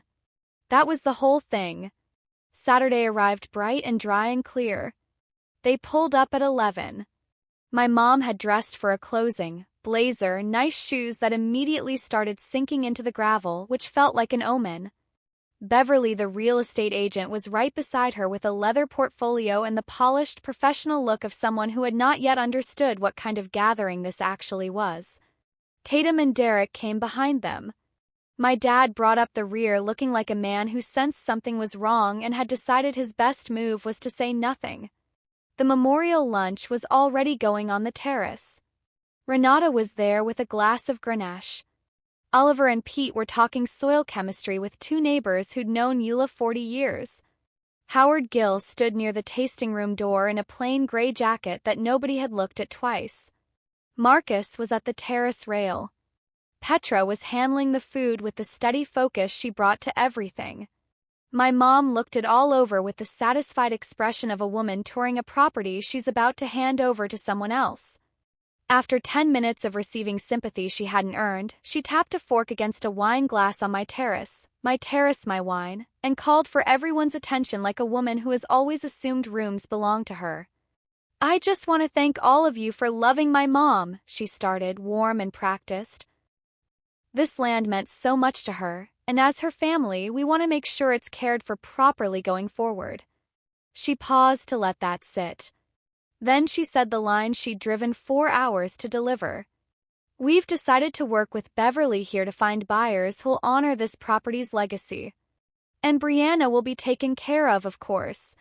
That was the whole thing. Saturday arrived bright and dry and clear. They pulled up at 11. My mom had dressed for a closing, blazer, nice shoes that immediately started sinking into the gravel, which felt like an omen. Beverly, the real estate agent, was right beside her with a leather portfolio and the polished, professional look of someone who had not yet understood what kind of gathering this actually was. Tatum and Derek came behind them. My dad brought up the rear looking like a man who sensed something was wrong and had decided his best move was to say nothing. The memorial lunch was already going on the terrace. Renata was there with a glass of Grenache. Oliver and Pete were talking soil chemistry with two neighbors who'd known Eula 40 years. Howard Gill stood near the tasting room door in a plain gray jacket that nobody had looked at twice. Marcus was at the terrace rail. Petra was handling the food with the steady focus she brought to everything. My mom looked it all over with the satisfied expression of a woman touring a property she's about to hand over to someone else. After 10 minutes of receiving sympathy she hadn't earned, she tapped a fork against a wine glass on my terrace, my wine, and called for everyone's attention like a woman who has always assumed rooms belong to her. "I just want to thank all of you for loving my mom," she started, warm and practiced. This land meant so much to her, and as her family, we want to make sure it's cared for properly going forward. She paused to let that sit. Then she said the line she'd driven 4 hours to deliver. "We've decided to work with Beverly here to find buyers who'll honor this property's legacy. And Brianna will be taken care of course."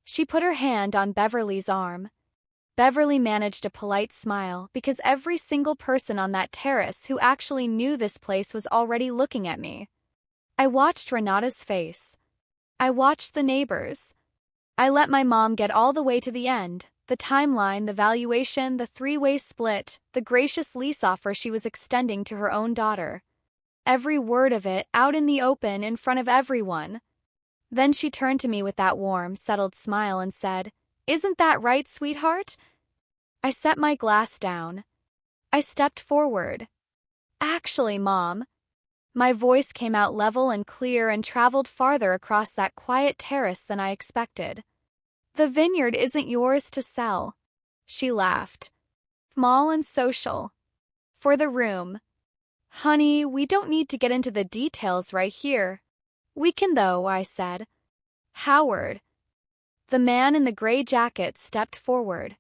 She put her hand on Beverly's arm. Beverly managed a polite smile because every single person on that terrace who actually knew this place was already looking at me. I watched Renata's face. I watched the neighbors. I let my mom get all the way to the end, the timeline, the valuation, the three-way split, the gracious lease offer she was extending to her own daughter. Every word of it out in the open in front of everyone. Then she turned to me with that warm, settled smile and said, "Isn't that right, sweetheart?" I set my glass down. I stepped forward. "Actually, Mom." My voice came out level and clear and traveled farther across that quiet terrace than I expected. "The vineyard isn't yours to sell." She laughed. "Small and social. For the room. Honey, we don't need to get into the details right here." "We can though," I said. "Howard." The man in the gray jacket stepped forward.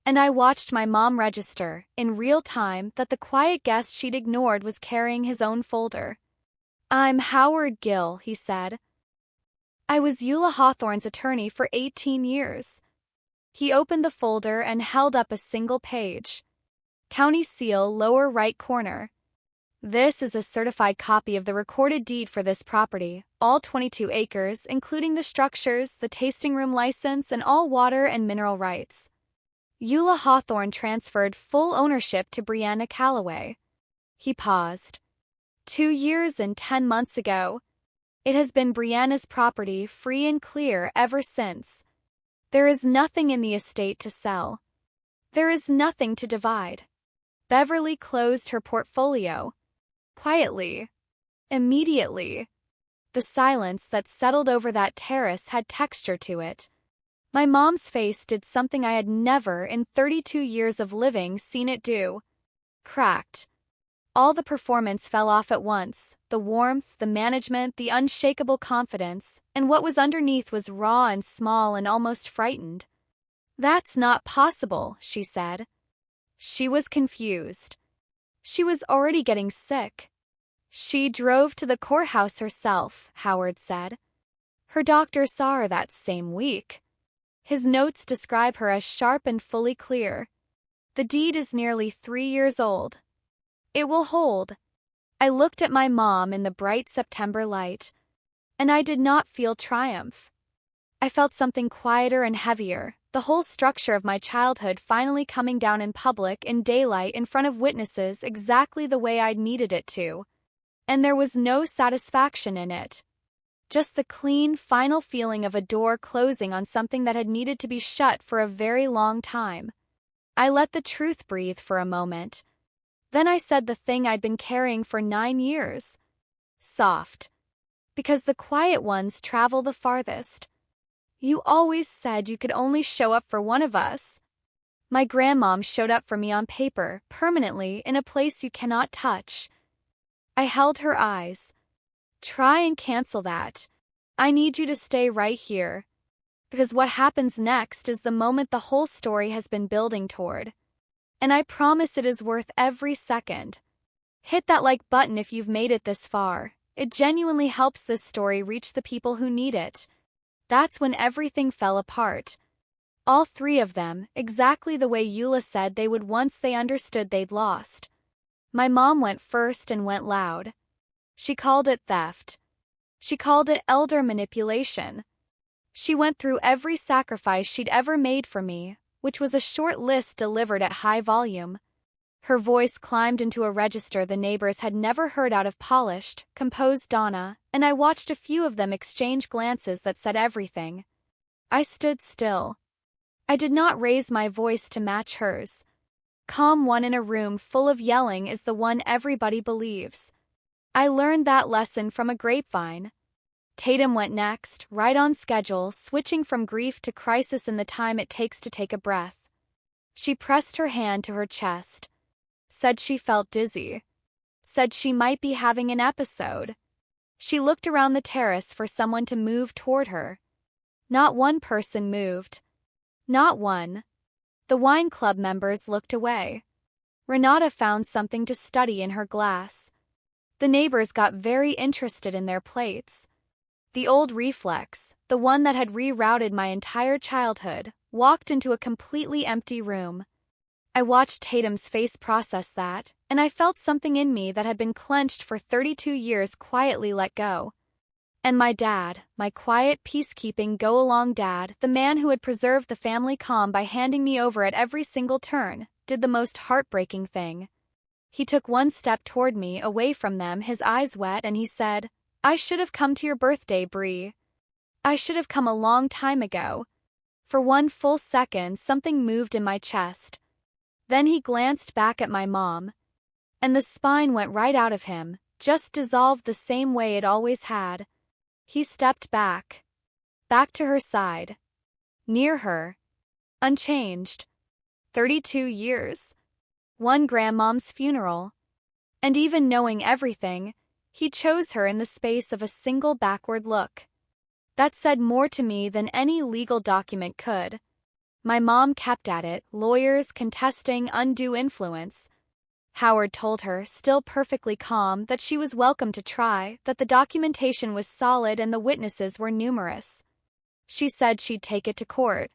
And I watched my mom register, in real time, that the quiet guest she'd ignored was carrying his own folder. "I'm Howard Gill," he said. "I was Eula Hawthorne's attorney for 18 years. He opened the folder and held up a single page. County seal, lower right corner. "This is a certified copy of the recorded deed for this property, all 22 acres, including the structures, the tasting room license, and all water and mineral rights. Eula Hawthorne transferred full ownership to Brianna Calloway." He paused. 2 years and 10 months ago. It has been Brianna's property, free and clear, ever since. There is nothing in the estate to sell. There is nothing to divide. Beverly closed her portfolio. Quietly. Immediately. The silence that settled over that terrace had texture to it. My mom's face did something I had never, in 32 years of living, seen it do. Cracked. All the performance fell off at once, the warmth, the management, the unshakable confidence, and what was underneath was raw and small and almost frightened. "That's not possible," she said. She was confused. She was already getting sick. "She drove to the courthouse herself," Howard said. "Her doctor saw her that same week." His notes describe her as sharp and fully clear. "The deed is nearly 3 years old. It will hold." I looked at my mom in the bright September light, and I did not feel triumph. I felt something quieter and heavier, the whole structure of my childhood finally coming down in public, in daylight, in front of witnesses, exactly the way I'd needed it to. And there was no satisfaction in it. Just the clean, final feeling of a door closing on something that had needed to be shut for a very long time. I let the truth breathe for a moment. Then I said the thing I'd been carrying for 9 years. Soft. Because the quiet ones travel the farthest. "You always said you could only show up for one of us." My grandmom showed up for me on paper, permanently, in a place you cannot touch. I held her eyes. "Try and cancel that. I need you to stay right here. Because what happens next is the moment the whole story has been building toward. And I promise it is worth every second. Hit that like button if you've made it this far. It genuinely helps this story reach the people who need it." That's when everything fell apart. All 3 of them, exactly the way Eula said they would once they understood they'd lost. My mom went first and went loud. She called it theft. She called it elder manipulation. She went through every sacrifice she'd ever made for me, which was a short list delivered at high volume. Her voice climbed into a register the neighbors had never heard out of polished, composed Donna, and I watched a few of them exchange glances that said everything. I stood still. I did not raise my voice to match hers. Calm one in a room full of yelling is the one everybody believes. I learned that lesson from a grapevine. Tatum went next, right on schedule, switching from grief to crisis in the time it takes to take a breath. She pressed her hand to her chest. Said she felt dizzy. Said she might be having an episode. She looked around the terrace for someone to move toward her. Not one person moved. Not one. The wine club members looked away. Renata found something to study in her glass. The neighbors got very interested in their plates. The old reflex, the one that had rerouted my entire childhood, walked into a completely empty room. I watched Tatum's face process that, and I felt something in me that had been clenched for 32 years quietly let go. And my dad, my quiet, peacekeeping, go-along dad, the man who had preserved the family calm by handing me over at every single turn, did the most heartbreaking thing. He took one step toward me, away from them, his eyes wet, and he said, "I should have come to your birthday, Bree. I should have come a long time ago." For one full second, something moved in my chest. Then he glanced back at my mom, and the spine went right out of him, just dissolved the same way it always had. He stepped back to her side, near her, unchanged. 32 years. One grandmom's funeral. And even knowing everything, he chose her in the space of a single backward look. That said more to me than any legal document could. My mom kept at it, lawyers contesting undue influence. Howard told her, still perfectly calm, that she was welcome to try, that the documentation was solid and the witnesses were numerous. She said she'd take it to court.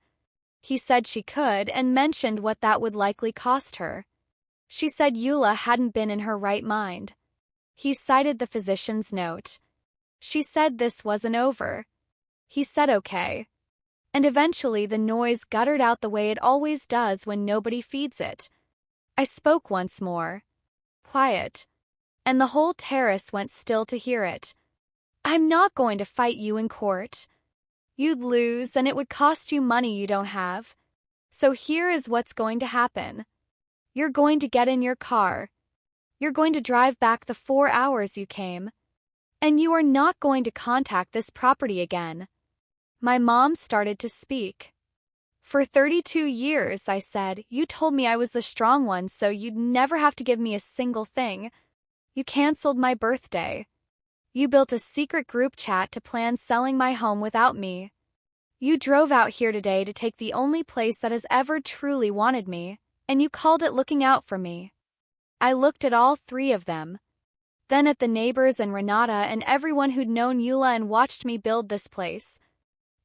He said she could and mentioned what that would likely cost her. She said Eula hadn't been in her right mind. He cited the physician's note. She said this wasn't over. He said okay. And eventually the noise guttered out the way it always does when nobody feeds it. I spoke once more. Quiet. and the whole terrace went still to hear it. I'm not going to fight you in court. You'd lose, and it would cost you money you don't have. So here is what's going to happen. You're going to get in your car. You're going to drive back the 4 hours you came. And you are not going to contact this property again. My mom started to speak. For 32 years, I said, you told me I was the strong one so you'd never have to give me a single thing. You canceled my birthday. You built a secret group chat to plan selling my home without me. You drove out here today to take the only place that has ever truly wanted me, and you called it looking out for me. I looked at all three of them. Then at the neighbors and Renata and everyone who'd known Eula and watched me build this place.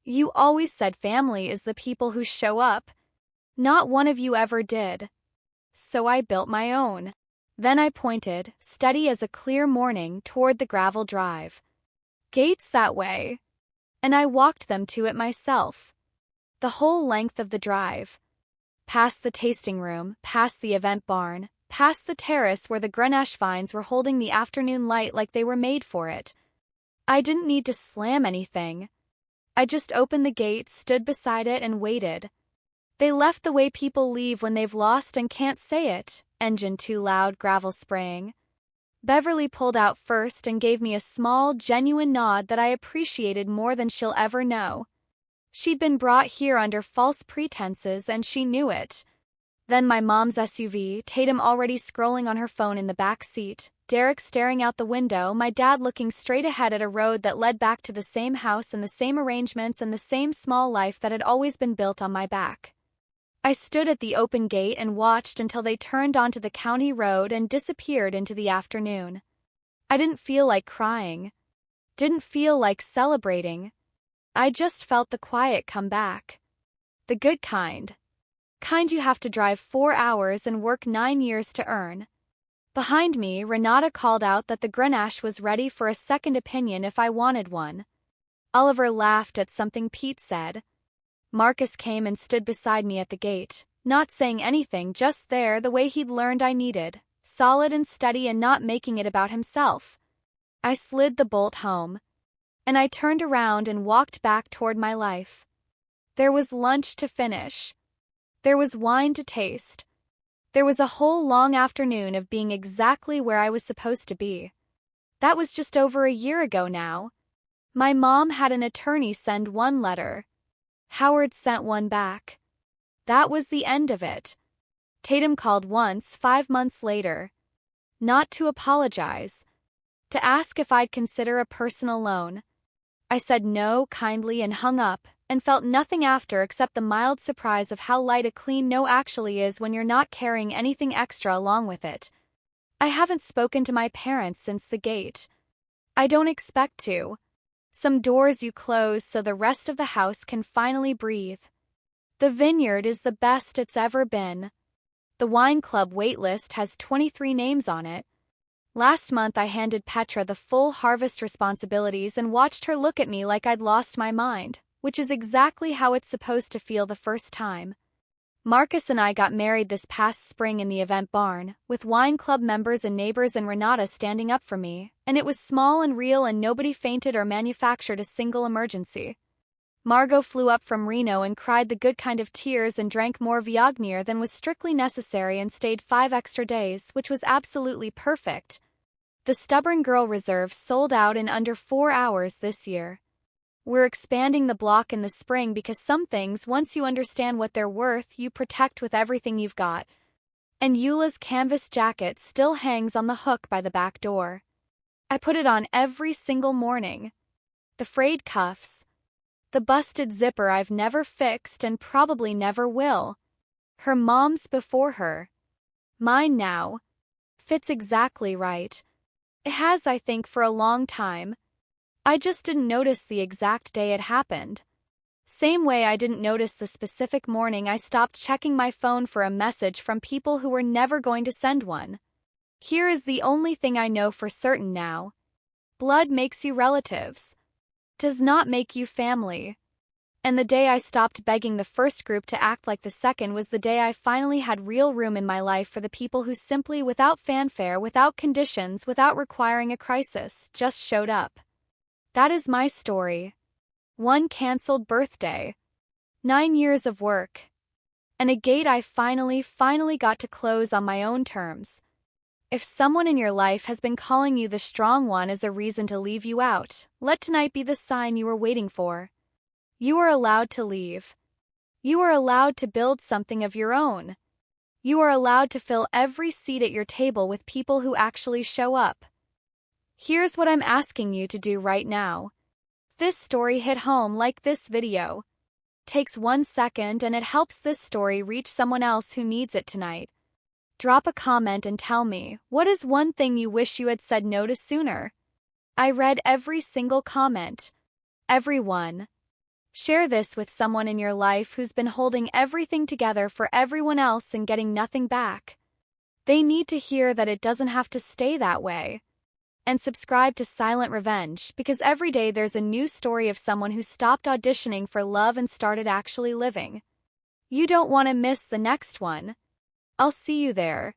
You always said family is the people who show up. Not one of you ever did. So I built my own. Then I pointed, steady as a clear morning, toward the gravel drive. Gates that way. And I walked them to it myself. The whole length of the drive. Past the tasting room, past the event barn, past the terrace where the grenache vines were holding the afternoon light like they were made for it. I didn't need to slam anything. I just opened the gate, stood beside it, and waited. They left the way people leave when they've lost and can't say it. Engine too loud, gravel spraying. Beverly pulled out first and gave me a small, genuine nod that I appreciated more than she'll ever know. She'd been brought here under false pretenses and she knew it. Then my mom's SUV, Tatum already scrolling on her phone in the back seat, Derek staring out the window, my dad looking straight ahead at a road that led back to the same house and the same arrangements and the same small life that had always been built on my back. I stood at the open gate and watched until they turned onto the county road and disappeared into the afternoon. I didn't feel like crying. Didn't feel like celebrating. I just felt the quiet come back. The good kind. Kind you have to drive 4 hours and work 9 years to earn. Behind me, Renata called out that the Grenache was ready for a second opinion if I wanted one. Oliver laughed at something Pete said. Marcus came and stood beside me at the gate, not saying anything, just there the way he'd learned I needed, solid and steady and not making it about himself. I slid the bolt home, and I turned around and walked back toward my life. There was lunch to finish. There was wine to taste. There was a whole long afternoon of being exactly where I was supposed to be. That was just over a year ago now. My mom had an attorney send one letter. Howard sent one back. That was the end of it. Tatum called once 5 months later. Not to apologize. To ask if I'd consider a personal loan. I said no kindly and hung up, and felt nothing after except the mild surprise of how light a clean no actually is when you're not carrying anything extra along with it. I haven't spoken to my parents since the gate. I don't expect to. Some doors you close so the rest of the house can finally breathe. The Vineyard is the best it's ever been. The wine club waitlist has 23 names on it. Last month I handed Petra the full harvest responsibilities and watched her look at me like I'd lost my mind, which is exactly how it's supposed to feel the first time. Marcus and I got married this past spring in the event barn, with wine club members and neighbors and Renata standing up for me, and it was small and real and nobody fainted or manufactured a single emergency. Margot flew up from Reno and cried the good kind of tears and drank more Viognier than was strictly necessary and stayed 5 extra days, which was absolutely perfect. The Stubborn Girl Reserve sold out in under 4 hours this year. We're expanding the block in the spring because some things, once you understand what they're worth, you protect with everything you've got. And Eula's canvas jacket still hangs on the hook by the back door. I put it on every single morning. The frayed cuffs. The busted zipper I've never fixed and probably never will. Her mom's before her. Mine now. Fits exactly right. It has, I think, for a long time. I just didn't notice the exact day it happened. Same way I didn't notice the specific morning I stopped checking my phone for a message from people who were never going to send one. Here is the only thing I know for certain now. Blood makes you relatives. Does not make you family. And the day I stopped begging the first group to act like the second was the day I finally had real room in my life for the people who simply, without fanfare, without conditions, without requiring a crisis, just showed up. That is my story. One canceled birthday. 9 years of work. And a gate I finally got to close on my own terms. If someone in your life has been calling you the strong one as a reason to leave you out, let tonight be the sign you were waiting for. You are allowed to leave. You are allowed to build something of your own. You are allowed to fill every seat at your table with people who actually show up. Here's what I'm asking you to do right now. This story hit home like this video. Takes 1 second and it helps this story reach someone else who needs it tonight. Drop a comment and tell me, what is one thing you wish you had said no to sooner? I read every single comment. Everyone. Share this with someone in your life who's been holding everything together for everyone else and getting nothing back. They need to hear that it doesn't have to stay that way. And subscribe to Silent Revenge, because every day there's a new story of someone who stopped auditioning for love and started actually living. You don't want to miss the next one. I'll see you there.